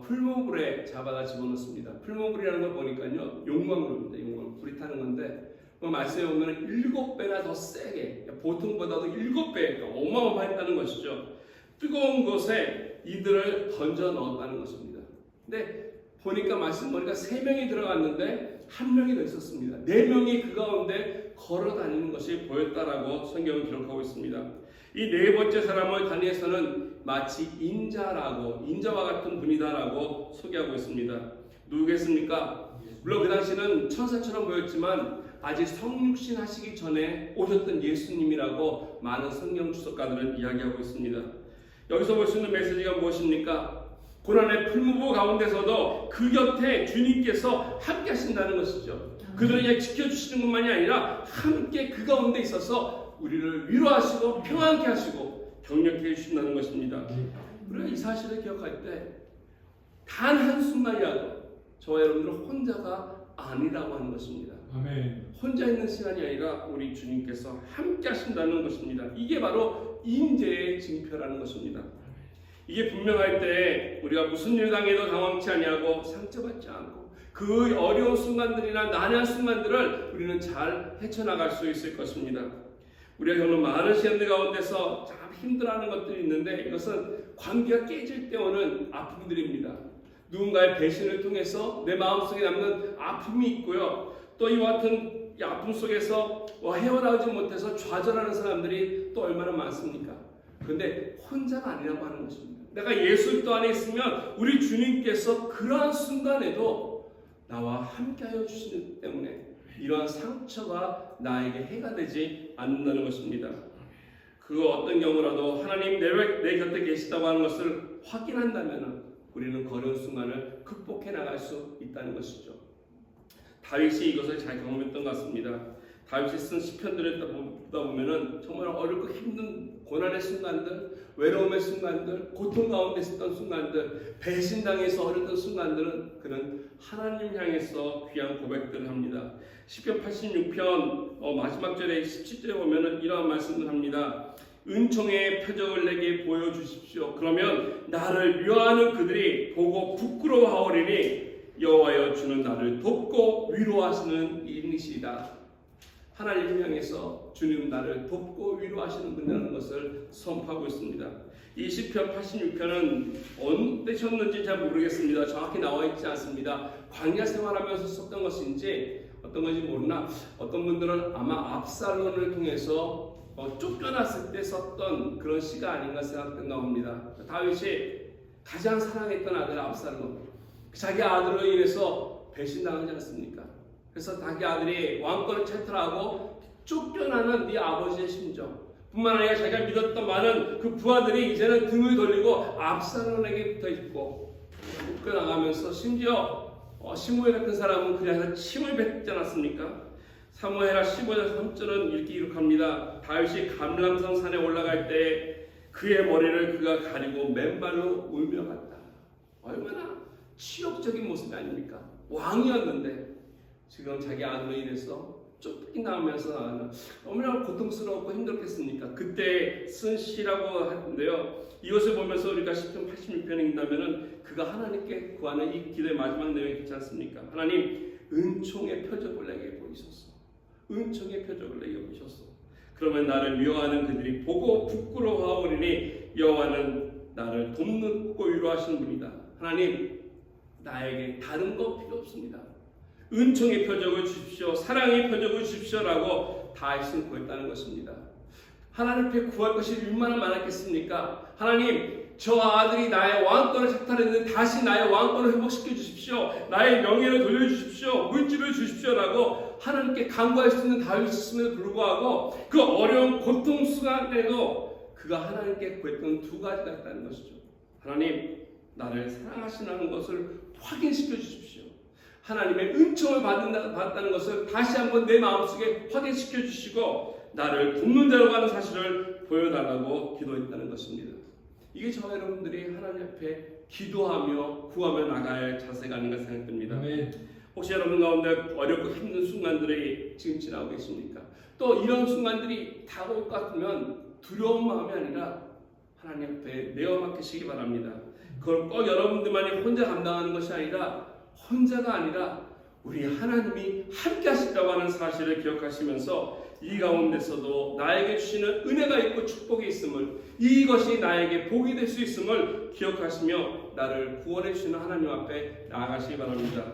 풀무불에 잡아다 집어넣습니다. 풀무불이라는 걸 보니까요 용광로입니다. 용광로 불이 타는 건데 그 말씀에 보면 7배나 더 세게 보통보다도 7배 어마어마했다는 것이죠. 뜨거운 곳에 이들을 던져 넣었다는 것입니다. 근데 보니까 말씀 보니까 3명이 들어갔는데 1명이 더 있었습니다. 4명이 그 가운데 걸어 다니는 것이 보였다라고 성경은 기록하고 있습니다. 이 4번째 사람을 다니엘서는 마치 인자와 같은 분이다라고 소개하고 있습니다. 누구겠습니까? 물론 그 당시는 천사처럼 보였지만 아직 성육신 하시기 전에 오셨던 예수님이라고 많은 성경 주석가들은 이야기하고 있습니다. 여기서 볼 수 있는 메시지가 무엇입니까? 고난의 풀무보 가운데서도 그 곁에 주님께서 함께 하신다는 것이죠. 그들을 그냥 지켜주시는 것만이 아니라 함께 그 가운데 있어서 우리를 위로하시고 평안케 하시고 격려케 해주신다는 것입니다. 우리가 이 사실을 기억할 때 단 한순간이라도 저와 여러분들은 혼자가 아니라고 하는 것입니다. 아멘. 혼자 있는 시간이 아니라 우리 주님께서 함께 하신다는 것입니다. 이게 바로 임재의 징표라는 것입니다. 이게 분명할 때 우리가 무슨 일 당해도 당황치 아니하고 상처받지 않고 그 어려운 순간들이나 난해한 순간들을 우리는 잘 헤쳐나갈 수 있을 것입니다. 우리가 겪는 많은 시험들 가운데서 참 힘들어하는 것들이 있는데 이것은 관계가 깨질 때 오는 아픔들입니다. 누군가의 배신을 통해서 내 마음속에 남는 아픔이 있고요. 또 이와 같은 이 아픔 속에서 헤어나오지 못해서 좌절하는 사람들이 또 얼마나 많습니까? 그런데 혼자가 아니라고 하는 것입니다. 내가 예수 그리스도 안에 있으면 우리 주님께서 그러한 순간에도 나와 함께하여 주시기 때문에 이러한 상처가 나에게 해가 되지 않는다는 것입니다. 그 어떤 경우라도 하나님 내 곁에 계시다고 하는 것을 확인한다면 우리는 어려운 순간을 극복해 나갈 수 있다는 것이죠. 다윗이 이것을 잘 경험했던 것 같습니다. 다윗이 쓴 시편들을 보다 보면은 정말 어렵고 힘든 고난의 순간들, 외로움의 순간들, 고통 가운데 있었던 순간들, 배신당해서 어렸던 순간들은 그는 하나님 향해서 귀한 고백들을 합니다. 시편 86편 마지막 절에 17절에 보면은 이러한 말씀을 합니다. 은총의 표적을 내게 보여주십시오. 그러면 나를 미워하는 그들이 보고 부끄러워하오리니 여호와여 주는 나를 돕고 위로하시는 이이시다. 하나님을 향해서 주님 나를 돕고 위로하시는 분이라는 것을 선포하고 있습니다. 이 시편 86편은 언제 쳤는지 잘 모르겠습니다. 정확히 나와 있지 않습니다. 광야 생활하면서 썼던 것인지 어떤 건지 모르나 어떤 분들은 아마 압살론을 통해서 쫓겨났을 때 썼던 그런 시가 아닌가 생각된다고 합니다. 다윗이 가장 사랑했던 아들 압살론, 자기 아들로 인해서 배신당하지 않습니까? 그래서 자기 아들이 왕권을 채탈하고 쫓겨나는 네 아버지의 심정 뿐만 아니라 자기가 믿었던 많은 그 부하들이 이제는 등을 돌리고 압살론에게 붙어있고 쫓겨나가면서 심지어 시므엘 같은 사람은 그래서 침을 뱉지 않았습니까? 사무엘하 15장 3절은 이렇게 기록합니다. 다윗이 감람산 산에 올라갈 때 그의 머리를 그가 가리고 맨발로 울며 갔다. 얼마나 치욕적인 모습이 아닙니까? 왕이었는데 지금 자기 아들로 인해서 쫓겨나면서 얼마나 고통스럽고 힘들었겠습니까? 그때 쓴 시라고 하는데요. 이것을 보면서 우리가 시편 86편에 읽다면은 그가 하나님께 구하는 이 기도의 마지막 내용이 있지 않습니까? 하나님 은총의 표적을 내게 보이소서. 은총의 표적을 내게 보이소서. 그러면 나를 미워하는 그들이 보고 부끄러워하오리니 여호와는 나를 돕고 위로하시는 분이다. 하나님 나에게 다른 거 필요 없습니다. 은총의 표적을 주십시오. 사랑의 표적을 주십시오라고 다윗은 구했다는 것입니다. 하나님 앞에 구할 것이 얼마나 많았겠습니까? 하나님 저 아들이 나의 왕권을 채탈했는데 다시 나의 왕권을 회복시켜 주십시오. 나의 명예를 돌려주십시오. 물질을 주십시오라고 하나님께 간구할 수 있는 다윗이었음에도 불구하고 그 어려운 고통 순간에도 그가 하나님께 구했던 두 가지가 있다는 것이죠. 하나님 나를 사랑하시는 것을 확인시켜 주십시오. 하나님의 은총을 받았다는 것을 다시 한번 내 마음속에 확인시켜 주시고 나를 돕는 자로 가는 사실을 보여달라고 기도했다는 것입니다. 이게 저와 여러분들이 하나님 앞에 기도하며 구하며 나가야 할 자세가 아닌가 생각됩니다. 혹시 여러분 가운데 어렵고 힘든 순간들이 지금 지나고 계십니까? 또 이런 순간들이 다가올 것 같으면 두려운 마음이 아니라 하나님 앞에 내어맡기시기 바랍니다. 그걸 꼭 여러분들만이 혼자 감당하는 것이 아니라 혼자가 아니라 우리 하나님이 함께 하신다고 하는 사실을 기억하시면서 이 가운데서도 나에게 주시는 은혜가 있고 축복이 있음을, 이것이 나에게 복이 될 수 있음을 기억하시며 나를 구원해 주시는 하나님 앞에 나아가시기 바랍니다.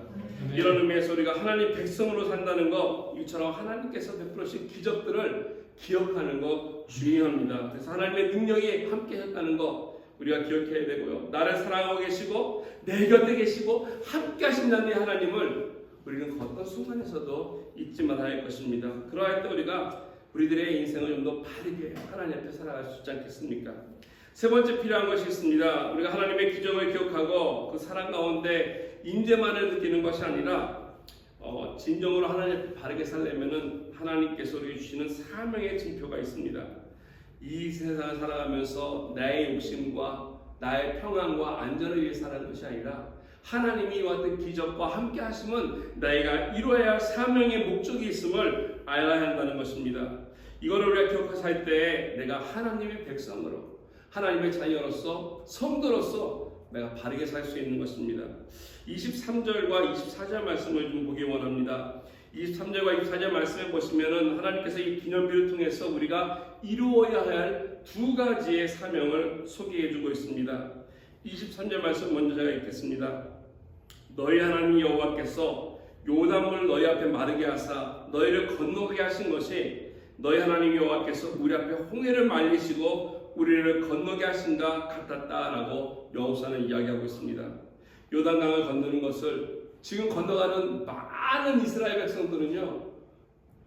이런 의미에서 우리가 하나님 백성으로 산다는 것, 이처럼 하나님께서 베풀으신 기적들을 기억하는 것 중요합니다. 그래서 하나님의 능력이 함께 했다는 것 우리가 기억해야 되고요. 나를 사랑하고 계시고 내 곁에 계시고 함께 하신다는 하나님을 우리는 어떤 순간에서도 잊지 말아야 할 것입니다. 그러할 때 우리들의 인생을 좀 더 바르게 하나님 앞에 살아갈 수 있지 않겠습니까? 세 번째 필요한 것이 있습니다. 우리가 하나님의 기적을 기억하고 그 사랑 가운데 임재만을 느끼는 것이 아니라 진정으로 하나님 앞에 바르게 살려면은 하나님께서 우리에게 주시는 사명의 징표가 있습니다. 이 세상을 살아가면서 나의 욕심과 나의 평안과 안전을 위해 살아가는 것이 아니라 하나님이 이와 같은 기적과 함께 하심은 내가 이루어야 할 사명의 목적이 있음을 알아야 한다는 것입니다. 이거를 우리가 기억해서 할 때 내가 하나님의 백성으로, 하나님의 자녀로서, 성도로서 내가 바르게 살 수 있는 것입니다. 23절과 24절 말씀을 좀 보기 원합니다. 23절과 24절 말씀에 보시면은 하나님께서 이 기념비를 통해서 우리가 이루어야 할 두 가지의 사명을 소개해 주고 있습니다. 23절 말씀 먼저 제가 읽겠습니다. 너희 하나님 여호와께서 요단물을 너희 앞에 마르게 하사 너희를 건너게 하신 것이 너희 하나님 여호와께서 우리 앞에 홍해를 말리시고 우리를 건너게 하신가 같았다라고 여호수아는 이야기하고 있습니다. 요단강을 건너는 것을 지금 건너가는 많은 이스라엘 백성들은요,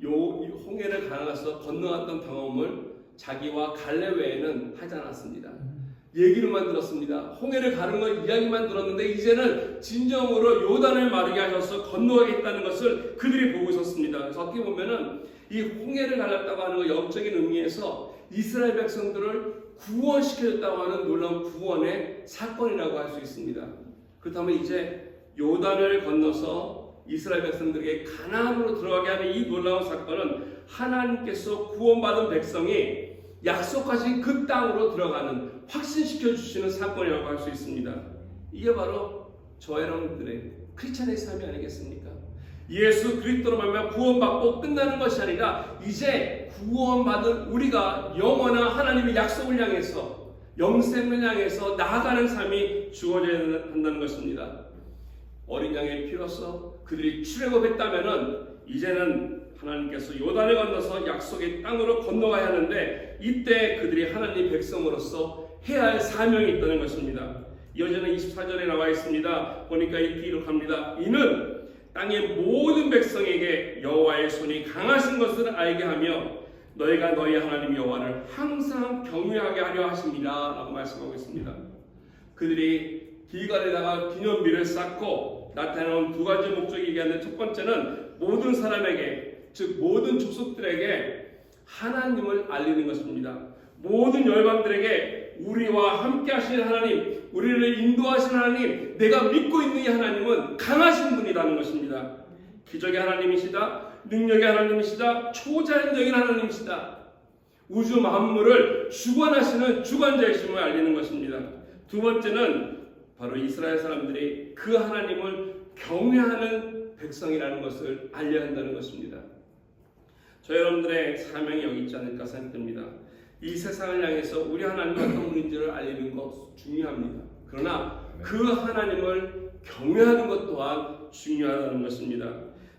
홍해를 가나서 건너갔던 경험을 자기와 갈렙 외에는 하지 않았습니다. 얘기로만 들었습니다. 홍해를 가는 걸 이야기만 들었는데 이제는 진정으로 요단을 마르게 하셔서 건너가겠다는 것을 그들이 보고 있었습니다. 그래서 어떻게 보면은 이 홍해를 갈랐다고 하는 것 영적인 의미에서 이스라엘 백성들을 구원시켜줬다고 하는 놀라운 구원의 사건이라고 할 수 있습니다. 그렇다면 이제 요단을 건너서 이스라엘 백성들에게 가나안으로 들어가게 하는 이 놀라운 사건은 하나님께서 구원받은 백성이 약속하신 그 땅으로 들어가는, 확신시켜 주시는 사건이라고 할 수 있습니다. 이게 바로 저와 여러분들의 크리스찬의 삶이 아니겠습니까? 예수 그리스도로 말미암아 구원받고 끝나는 것이 아니라 이제 구원받은 우리가 영원한 하나님의 약속을 향해서, 영생을 향해서 나아가는 삶이 주어져야 한다는 것입니다. 어린 양의 피로써 그들이 출애굽했다면은 이제는 하나님께서 요단을 건너서 약속의 땅으로 건너가야 하는데 이때 그들이 하나님 백성으로서 해야 할 사명이 있다는 것입니다. 이어지는 24절에 나와 있습니다. 보니까 이렇게 기록합니다. 이는 땅의 모든 백성에게 여호와의 손이 강하신 것을 알게 하며 너희가 너희 하나님 여호와를 항상 경외하게 하려 하십니다 라고 말씀하고 있습니다. 그들이 길갈에다가 기념비를 쌓고 나타나는 두 가지 목적이 얘기하는데, 첫 번째는 모든 사람에게, 즉 모든 족속들에게 하나님을 알리는 것입니다. 모든 열방들에게 우리와 함께 하시는 하나님, 우리를 인도하시는 하나님, 내가 믿고 있는 이 하나님은 강하신 분이라는 것입니다. 기적의 하나님이시다, 능력의 하나님이시다, 초자연적인 하나님이시다, 우주 만물을 주관하시는 주관자이심을 알리는 것입니다. 두 번째는 바로 이스라엘 사람들이 그 하나님을 경외하는 백성이라는 것을 알려야 한다는 것입니다. 저 여러분들의 사명이 여기 있지 않을까 생각됩니다. 이 세상을 향해서 우리 하나님이 어떤 분인지를 알리는 것 중요합니다. 그러나 그 하나님을 경외하는 것 또한 중요하다는 것입니다.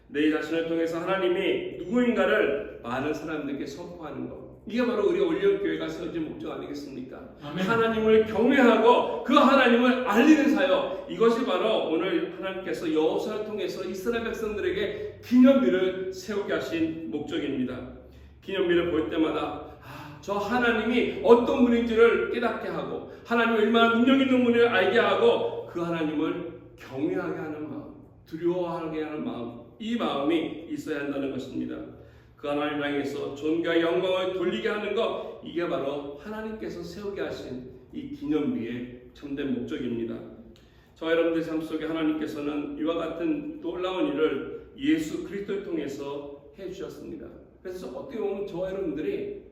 내 자신을 통해서 하나님이 누구인가를 많은 사람들에게 선포하는 것, 이게 바로 우리 올리온교회가 세워진 목적 아니겠습니까? 아멘. 하나님을 경외하고 그 하나님을 알리는 사역, 이것이 바로 오늘 하나님께서 여호수아를 통해서 이스라엘 백성들에게 기념비를 세우게 하신 목적입니다. 기념비를 볼 때마다 저 하나님이 어떤 분인지를 깨닫게 하고 하나님이 얼마나 능력 있는 분을 알게 하고 그 하나님을 경외하게 하는 마음, 두려워하게 하는 마음, 이 마음이 있어야 한다는 것입니다. 그 하나님 향해서 존귀와 영광을 돌리게 하는 것, 이게 바로 하나님께서 세우게 하신 이 기념비의 참된 목적입니다. 저와 여러분들의 삶 속에 하나님께서는 이와 같은 놀라운 일을 예수 그리스도를 통해서 해주셨습니다. 그래서 어떻게 보면 저와 여러분들이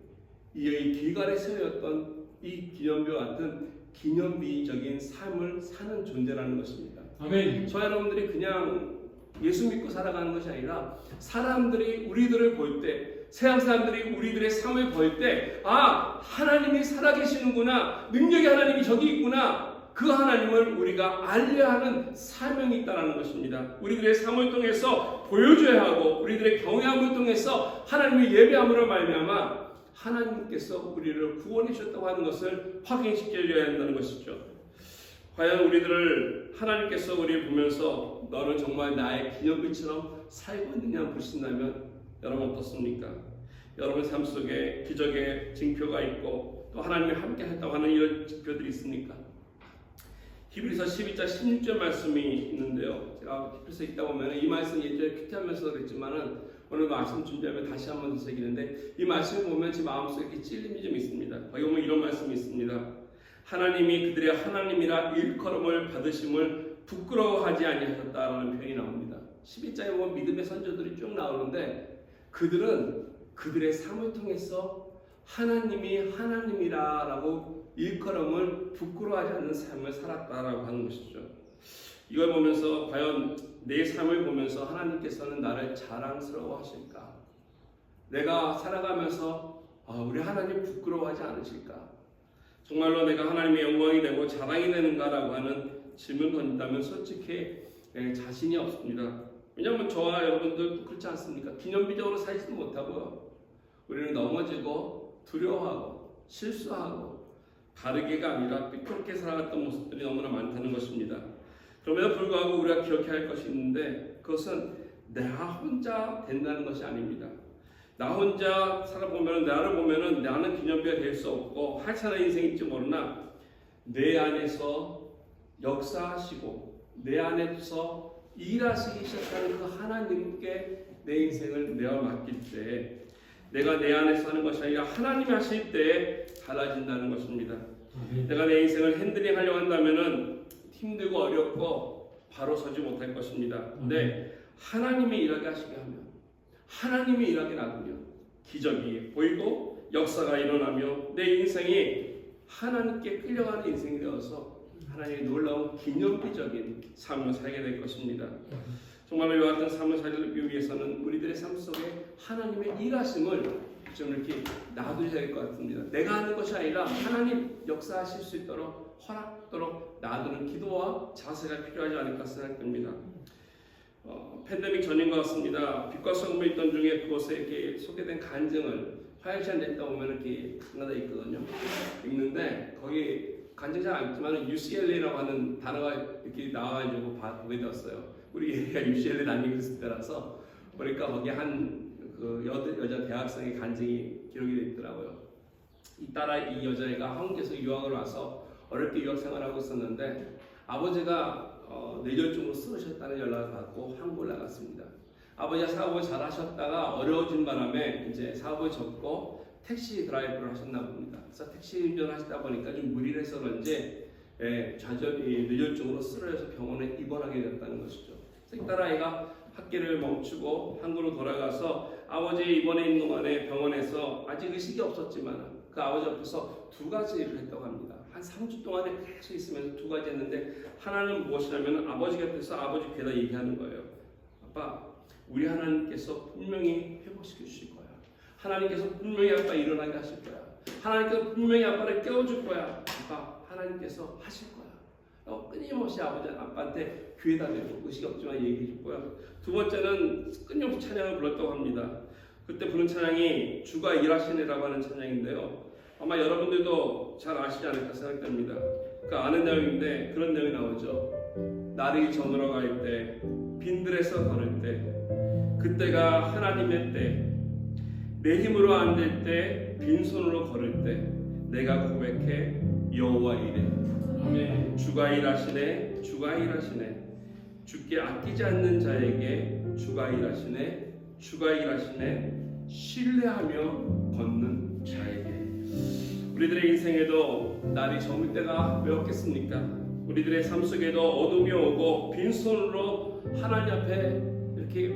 이 길갈에 세웠던 이 기념비와 같은 기념비적인 삶을 사는 존재라는 것입니다. 아멘. 저와 여러분들이 그냥 예수 믿고 살아가는 것이 아니라 사람들이 우리들을 볼 때, 세상 사람들이 우리들의 삶을 볼 때, 하나님이 살아계시는구나, 능력의 하나님이 저기 있구나, 그 하나님을 우리가 알려야 하는 사명이 있다는 것입니다. 우리들의 삶을 통해서 보여줘야 하고 우리들의 경외함을 통해서 하나님의 예배함으로 말미암아 하나님께서 우리를 구원해 주셨다고 하는 것을 확인시켜줘야 한다는 것이죠. 과연 우리들을 하나님께서 우리를 보면서 너는 정말 나의 기념비처럼 살고 있느냐 물으신다면 여러분 어떻습니까? 여러분 삶 속에 기적의 징표가 있고 또 하나님이 함께 했다고 하는 이런 징표들이 있습니까? 히브리서 12장 16절 말씀이 있는데요. 제가 히브리서 읽다 보면 이 말씀 예전에 큐티하면서 그랬지만은 오늘 말씀 준비하면 다시 한번 더 새기는데, 이 말씀을 보면 제 마음속에 이렇게 찔림이 좀 있습니다. 거기 보면 이런 말씀이 있습니다. 하나님이 그들의 하나님이라 일컬음을 받으심을 부끄러워하지 아니하셨다라는 표현이 나옵니다. 11장에 보면 믿음의 선조들이 쭉 나오는데 그들은 그들의 삶을 통해서 하나님이 하나님이라라고 일컬음을 부끄러워하지 않는 삶을 살았다라고 하는 것이죠. 이걸 보면서 과연 내 삶을 보면서 하나님께서는 나를 자랑스러워 하실까? 내가 살아가면서 우리 하나님 부끄러워하지 않으실까? 정말로 내가 하나님의 영광이 되고 자랑이 되는가라고 하는 질문 던진다면 솔직히 자신이 없습니다. 왜냐하면 저와 여러분들 그렇지 않습니까? 기념비적으로 살지도 못하고요. 우리는 넘어지고 두려워하고 실수하고 다르게가 아니라 삐뚤게 살아갔던 모습들이 너무나 많다는 것입니다. 그럼에도 불구하고 우리가 기억해야 할 것이 있는데 그것은 나 혼자 된다는 것이 아닙니다. 나 혼자 살아보면 나를 보면은 나는 기념비가 될 수 없고 하찮은 인생일지 모르나 내 안에서 역사하시고 내 안에서 일하시기 시작하는 그 하나님께 내 인생을 내어 맡길 때 내가 내 안에서 하는 것이 아니라 하나님이 하실 때 달라진다는 것입니다. 내가 내 인생을 핸들링 하려고 한다면은 힘들고 어렵고 바로 서지 못할 것입니다. 근데 하나님이 일하게 하시게 하면 하나님이 일하게 놔두면 기적이 보이고 역사가 일어나며 내 인생이 하나님께 끌려가는 인생이 되어서 하나님의 놀라운 기념비적인 삶을 살게 될 것입니다. 정말로 이와 같은 삶을 살기 위해서는 우리들의 삶 속에 하나님의 일하심을 좀 이렇게 놔두셔야 될 것 같습니다. 내가 하는 것이 아니라 하나님 역사하실 수 있도록 허락도록 놔두는 기도와 자세가 필요하지 않을까 생각됩니다. 팬데믹 전인 것 같습니다. 빛과 소금을 읽던 중에 그것에 이렇게 소개된 간증을 화요시간 냈다 보면 이렇게 하나다 있거든요. 읽는데 거기 간증 잘 안 읽지만 UCLA라고 하는 단어가 이렇게 나와가지고 보게 되었어요. 우리 얘가 UCLA 다니고 때라서 보니까 거기 한 그 여자 대학생의 간증이 기록이 되어 있더라고요. 잇따라 이 여자애가 한국에서 유학을 와서 어렵게 유학 생활하고 있었는데 아버지가 뇌졸중으로 쓰러졌다는 연락을 받고 한국을 나갔습니다. 아버지가 사업을 잘 하셨다가 어려워진 바람에 이제 사업을 접고 택시 드라이브를 하셨나 봅니다. 그래서 택시 운전을 하시다 보니까 좀 무리를 해서 그런지 뇌졸중으로 쓰러져서 병원에 입원하게 됐다는 것이죠. 그래서 잇따라 아이가 학기를 멈추고 한국으로 돌아가서 아버지 입원해 있는 동안에 병원에서 아직 의식이 없었지만 그 아버지 앞에서 두 가지 일을 했다고 합니다. 한 3주 동안에 계속 있으면서 두 가지 했는데 하나는 무엇이냐면 아버지 곁에서 아버지 귀에다 얘기하는 거예요. 아빠, 우리 하나님께서 분명히 회복시켜 주실 거야. 하나님께서 분명히 아빠 일어나게 하실 거야. 하나님께서 분명히 아빠를 깨워줄 거야. 아빠, 하나님께서 하실 거야. 끊임없이 아빠한테 귀에다 대고 의식이 없지만 얘기해 줬고요. 두 번째는 끊임없이 찬양을 불렀다고 합니다. 그때 부른 찬양이 주가 일하시네라고 하는 찬양인데요. 아마 여러분들도 잘 아시지 않을까 생각됩니다. 그 아는 내용인데 그런 내용이 나오죠. 날이 저물어 갈 때, 빈들에서 걸을 때, 그때가 하나님의 때, 내 힘으로 안 될 때, 빈손으로 걸을 때, 내가 고백해 여호와 이래. 아멘. 주가 일하시네, 주가 일하시네. 주께 아끼지 않는 자에게 주가 일하시네, 주가 일하시네. 신뢰하며 걷는 자에게. 우리들의 인생에도 날이 저물 때가 왜 없겠습니까? 우리들의 삶 속에도 어둠이 오고 빈손으로 하나님 앞에 이렇게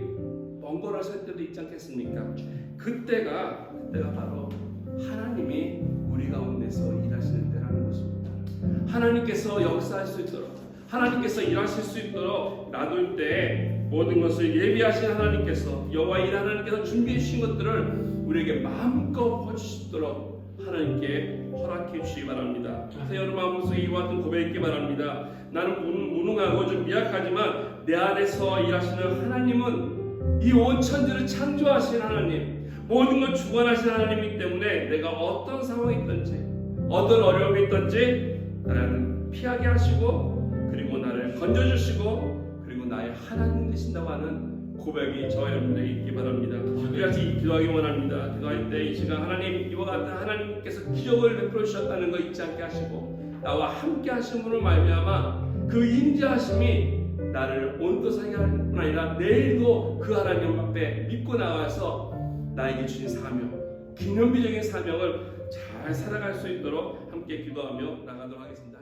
먼 걸어 설 때도 있지 않겠습니까? 그때가 바로 하나님이 우리 가운데서 일하시는 때라는 것입니다. 하나님께서 역사할 수 있도록, 하나님께서 일하실 수 있도록 놔둘 때 모든 것을 예비하신 하나님께서, 여호와 일 하나님께서 준비해 주신 것들을 우리에게 마음껏 보여주시도록 하나님께 허락해 주시기 바랍니다. 그래서 여러분 마음속에 이와 같은 고백이 있기 바랍니다. 나는 무능하고 좀 미약하지만 내 안에서 일하시는 하나님은 이 온 천지를 창조하신 하나님, 모든 걸 주관하신 하나님이기 때문에 내가 어떤 상황이 있든지 어떤 어려움이 있든지 나를 피하게 하시고 그리고 나를 건져주시고 그리고 나의 하나님 되신다고 하는 고백이 저와 여러분들에게 있기 바랍니다. 우리 같이 기도하기 원합니다. 기도할 때 이 시간 하나님, 이와 같은 하나님께서 기적을 베풀어 주셨다는 거 잊지 않게 하시고 나와 함께 하심으로 말미암아 그 임재하심이 나를 온도상이 할 뿐 아니라 내일도 그 하나님 앞에 믿고 나와서 나에게 주신 사명, 기념비적인 사명을 잘 살아갈 수 있도록 함께 기도하며 나가도록 하겠습니다.